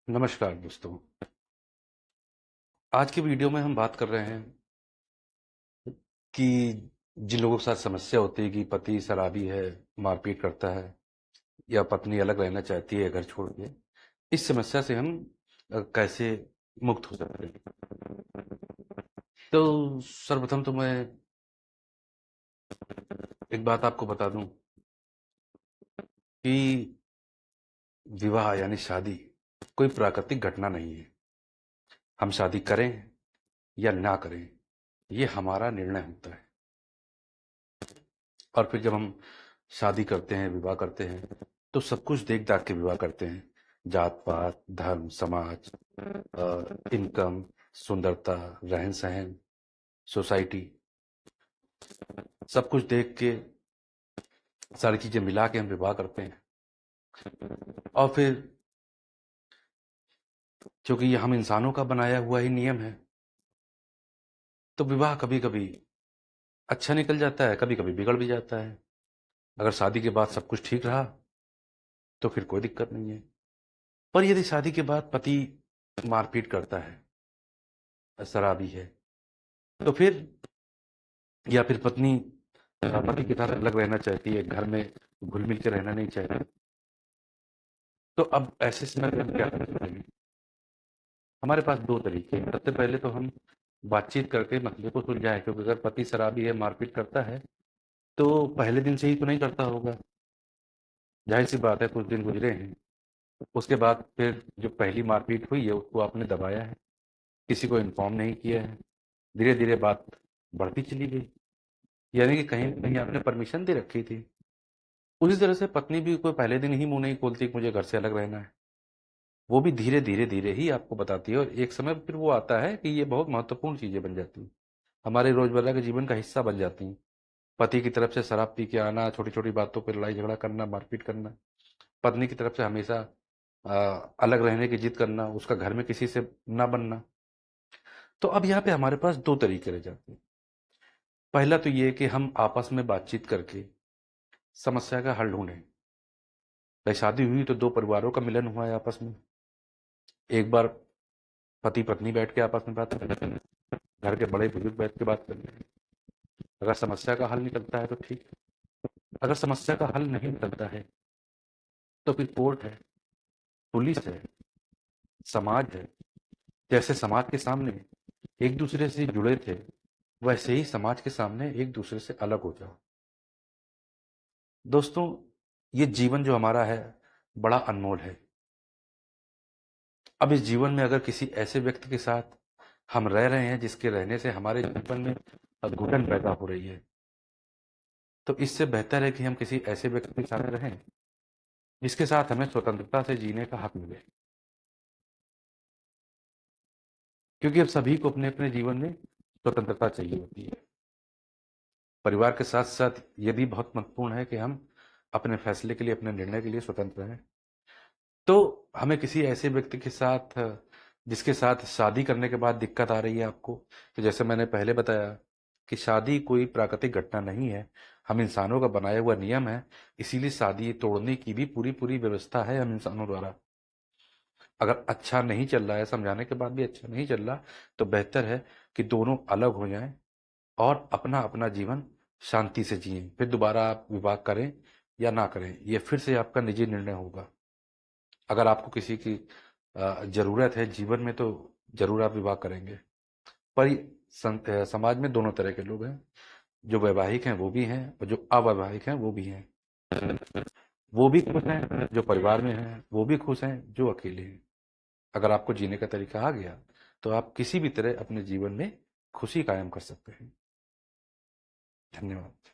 नमस्कार दोस्तों। आज के वीडियो में हम बात कर रहे हैं कि जिन लोगों के साथ समस्या होती है कि पति शराबी है, मारपीट करता है या पत्नी अलग रहना चाहती है घर छोड़ के, इस समस्या से हम कैसे मुक्त हो सकते हैं। तो सर्वप्रथम तो मैं एक बात आपको बता दूं कि विवाह यानी शादी कोई प्राकृतिक घटना नहीं है। हम शादी करें या ना करें, ये हमारा निर्णय होता है। और फिर जब हम शादी करते हैं, विवाह करते हैं, तो सब कुछ देख दाख के विवाह करते हैं। जात पात, धर्म, समाज, इनकम, सुंदरता, रहन सहन, सोसाइटी, सब कुछ देख के सारी चीजें मिला के हम विवाह करते हैं। और फिर क्योंकि ये हम इंसानों का बनाया हुआ ही नियम है, तो विवाह कभी कभी अच्छा निकल जाता है, कभी कभी बिगड़ भी जाता है। अगर शादी के बाद सब कुछ ठीक रहा तो फिर कोई दिक्कत नहीं है। पर यदि शादी के बाद पति मारपीट करता है, शराबी है, तो फिर या फिर पत्नी पति के साथ अलग रहना चाहती है, घर में घुल मिल के रहना नहीं चाहती, तो अब ऐसे समय में हम क्या कर सकते हैं? हमारे पास दो तरीके हैं। सबसे पहले तो हम बातचीत करके मसले को सुलझाएं, क्योंकि अगर पति शराबी है, मारपीट करता है, तो पहले दिन से ही तो नहीं करता होगा। जाहिर सी बात है, कुछ दिन गुजरे हैं, उसके बाद फिर जो पहली मारपीट हुई है उसको आपने दबाया है, किसी को इन्फॉर्म नहीं किया है, धीरे धीरे बात बढ़ती चली गई। यानी कि कहीं न कहीं आपने परमिशन दे रखी थी। उसी तरह से पत्नी भी कोई पहले दिन ही मुंह नहीं खोलती कि मुझे घर से अलग रहना है। वो भी धीरे धीरे धीरे ही आपको बताती है, और एक समय फिर वो आता है कि ये बहुत महत्वपूर्ण चीजें बन जाती हैं, हमारे रोजमर्रा के जीवन का हिस्सा बन जाती हैं। पति की तरफ से शराब पी के आना, छोटी छोटी बातों पर लड़ाई झगड़ा करना, मारपीट करना, पत्नी की तरफ से हमेशा अलग रहने की जिद करना, उसका घर में किसी से ना बनना। तो अब यहाँ पे हमारे पास दो तरीके रह जाते हैं। पहला तो ये कि हम आपस में बातचीत करके समस्या का हल ढूंढें। भाई शादी हुई तो दो परिवारों का मिलन हुआ है आपस में। एक बार पति पत्नी बैठ के आपस में बात करें, घर के बड़े बुजुर्ग बैठ के बात करें। अगर समस्या का हल निकलता है तो ठीक है, अगर समस्या का हल नहीं निकलता है तो फिर कोर्ट है, पुलिस है, समाज है। जैसे समाज के सामने एक दूसरे से जुड़े थे, वैसे ही समाज के सामने एक दूसरे से अलग हो जाओ। दोस्तों, ये जीवन जो हमारा है बड़ा अनमोल है। अब इस जीवन में अगर किसी ऐसे व्यक्ति के साथ हम रह रहे हैं जिसके रहने से हमारे जीवन में घुटन पैदा हो रही है, तो इससे बेहतर है कि हम किसी ऐसे व्यक्ति के साथ रहें जिसके साथ हमें स्वतंत्रता से जीने का हक मिले। क्योंकि अब सभी को अपने अपने जीवन में स्वतंत्रता चाहिए होती है। परिवार के साथ साथ ये भी बहुत महत्वपूर्ण है कि हम अपने फैसले के लिए, अपने निर्णय के लिए स्वतंत्र रहें। तो हमें किसी ऐसे व्यक्ति के साथ जिसके साथ शादी करने के बाद दिक्कत आ रही है आपको, तो जैसे मैंने पहले बताया कि शादी कोई प्राकृतिक घटना नहीं है, हम इंसानों का बनाया हुआ नियम है। इसीलिए शादी तोड़ने की भी पूरी पूरी व्यवस्था है हम इंसानों द्वारा। अगर अच्छा नहीं चल रहा है, समझाने के बाद भी अच्छा नहीं चल रहा, तो बेहतर है कि दोनों अलग हो जाएं और अपना अपना जीवन शांति से जिएं। फिर दोबारा आप विवाह करें या ना करें, ये फिर से आपका निजी निर्णय होगा। अगर आपको किसी की जरूरत है जीवन में, तो जरूर आप विवाह करेंगे। पर समाज में दोनों तरह के लोग हैं, जो वैवाहिक हैं वो भी हैं, और जो अवैवाहिक हैं वो भी हैं। वो भी खुश हैं जो परिवार में हैं, वो भी खुश हैं जो अकेले हैं। अगर आपको जीने का तरीका आ गया, तो आप किसी भी तरह अपने जीवन में खुशी कायम कर सकते हैं। धन्यवाद।